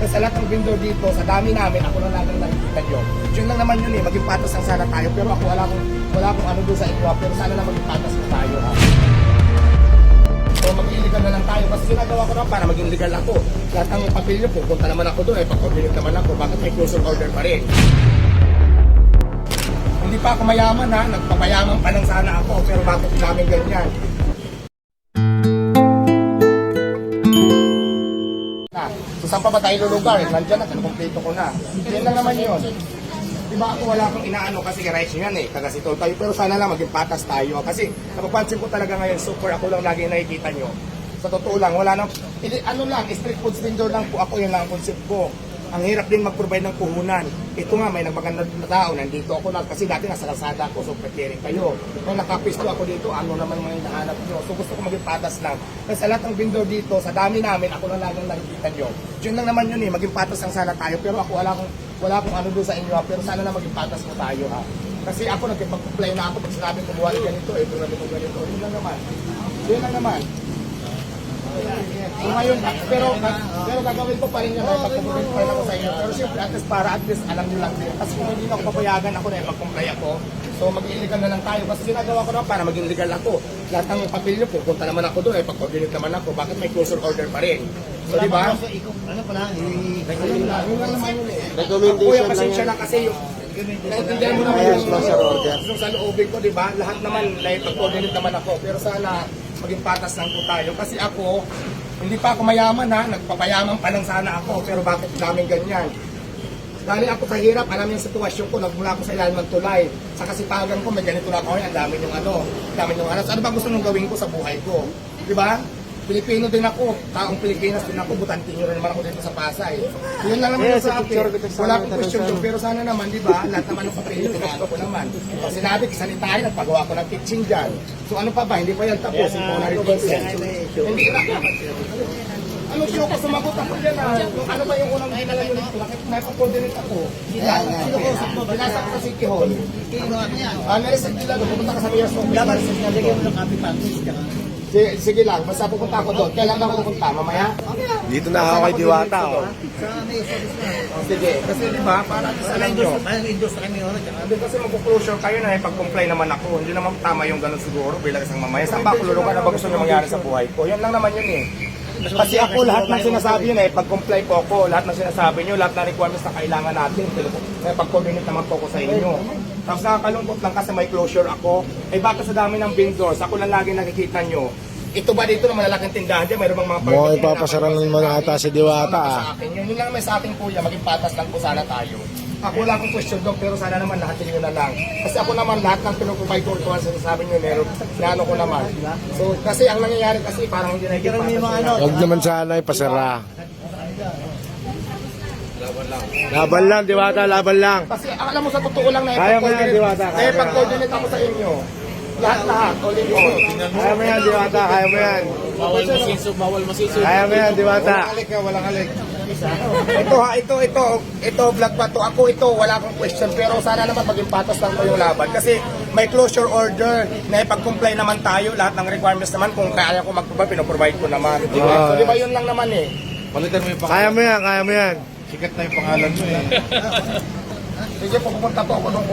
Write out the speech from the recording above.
Kasi lahat ng vendor dito, sa dami namin, ako lang lang nakikita nyo. Yun lang naman yun eh, maging patas ang sana tayo. Pero ako wala akong ano doon sa inyo, pero sana lang maging patas na tayo ha. So maging legal na lang tayo kasi ginagawa ko na para maging legal ako. Lahat ng papilyo, pupunta naman ako doon, pag-coordinate naman ako, bakit may closure order pa rin? Hindi pa ako mayaman ha, nagpapayaman pa lang sana ako, pero bakit namin ganyan? So saan pa ba tayo lulugar? Nandiyan na, kinukumpleto ko na. Yan lang naman yun. Diba ako wala akong inaano kasi rights yan eh, taga-sitol tayo. Pero sana lang maging patas tayo. Kasi napapansin ko talaga ngayon, super ako lang lagi nakikita nyo. Sa totoo lang, wala nang, ano lang, street food vendor lang po ako, yun lang ang concept ko. Ang hirap din mag-provide ng puhunan. Ito nga, may nagmaganda na tao, nandito ako na, kasi dati nasa kalsada ako, so preparing kayo. Kung nakapisto ako dito, ano naman mga hinahanap nyo. So gusto ko maging patas lang. Kasi lahat ng vendor dito, sa dami namin, ako lang lang nakikita nyo. Yun lang naman yun eh, maging patas lang sana tayo. Pero ako wala akong ano doon sa inyo, pero sana lang maging patas mo tayo ha. Kasi ako nagpag-comply na ako pag sinabi ko buwan ganito, tulad ko ganito. Yun lang naman. Yun lang naman. So ngayon, pero gagawin ko pa rin yan, pag-comply pa rin ako sa inyo. Pero siyempre, para at least alam nyo lang din. Kasi kung hindi na ako papayagan ako na pag-comply ako, so mag-illegal na lang tayo. Kasi ginagawa ko na para maging legal ako. Lahat ng papilyo, pupunta naman ako doon, pag-coordinate naman ako, bakit may closure order pa rin? So di ba? Ano pala? Yun lang naman yun eh. Recommendation lang Pasensya yan. lang kasi yung naintindihan mo naman yung sa loobin ko, di ba? Lahat naman, pag-coordinate naman ako. Pero sana maging patas lang po tayo. Kasi ako, hindi pa ako mayaman ha, nagpapayaman pa lang sana ako. Pero bakit namin ganyan? Dahil ako sa hirap, alam yung sitwasyon ko, nagmula ako sa ilalim ng tulay. Sa kasipagan ko, may ganito na ako, ang dami yung ano, So, ano ba gusto nung gawin ko sa buhay ko? Di ba? Pilipino din ako, taong Pilipinas din ako, butantinyo rin naman ako dito sa Pasay. Yun lang naman sa akin, wala akong question doon, pero sana naman, di ba, lahat naman ng papilyo, inaano ko naman. Pag sinabi, salitahin, nagpagawa ko ng kitchen dyan. So ano pa ba, hindi pa yan tapos, ito na rin hindi ko na. Ano show ko, sumagot ako dyan ah. Ano ba yung unang hinala nyo dito? Naipa-coordinate ako. Sino ko, binasa ko sa City Hall. Narisan nila, pupunta ka sa Mayor's Office. Dapat nalagyan mo ng copy package. Sige lang, basta pupunta ako doon. Kailan ako pupunta? Mamaya? Dito na ako kay Diwata. Oh. Sa Mayor's Office na. Sige, kasi di ba, para sa alam nyo. May-endorse na kami yun. Hindi kasi mag-closure kayo na pag-comply naman ako. Hindi naman tama yung ganun siguro bilang isang mamaya. Saan ba ako lulukan na ba gusto nyo mangyari sa buhay ko? Yan lang naman yun eh. Kasi ako lahat ng sinasabi yun pag-comply po ako, lahat ng sinasabi nyo, lahat ng requirements na kailangan natin, pag-coordinate naman po ako sa inyo. Tapos nakakalungkot lang kasi may closure ako. Bakit sa dami ng vendors, ako lang lagi nakikita nyo. Ito ba dito na malalaking tindahan dyan? Mayroon bang mga Mukhang ipapasaran mo na ata si Diwata. Yun lang naman sa ating kuya, maging patas lang po sana tayo. Ako wala akong question doon, pero sana naman lahat nyo na lang. Kasi ako naman lahat ng pinuprovide ko, ito ang sinasabi nyo, meron, sinano ko naman. So, kasi ang nangyayari kasi parang hindi na Huwag naman sana ipasara. Laban lang, Diwata, laban lang. Kasi alam mo sa totoo lang na Kaya mo yan, Diwata, kaya mo yan. pag-coordinate ako sa inyo. Lahat, all in all. Kaya mo yan, Diwata, kaya mo yan. Bawal masisub. Kaya mo yan, Diwata. Walang halik. Ito vlog pa to. Ako ito, wala akong question, pero sana naman maging patas lang to yung laban. Kasi may closure order na ipag-comply naman tayo, lahat ng requirements naman, kung kaya ko mag-provide, pinoprovide ko naman. So di ba yun lang naman eh. Palitan mo yung Kaya mo yan, kaya mo yan. Sikat na yung pangalan mo eh. Sige, pupunta po ako nung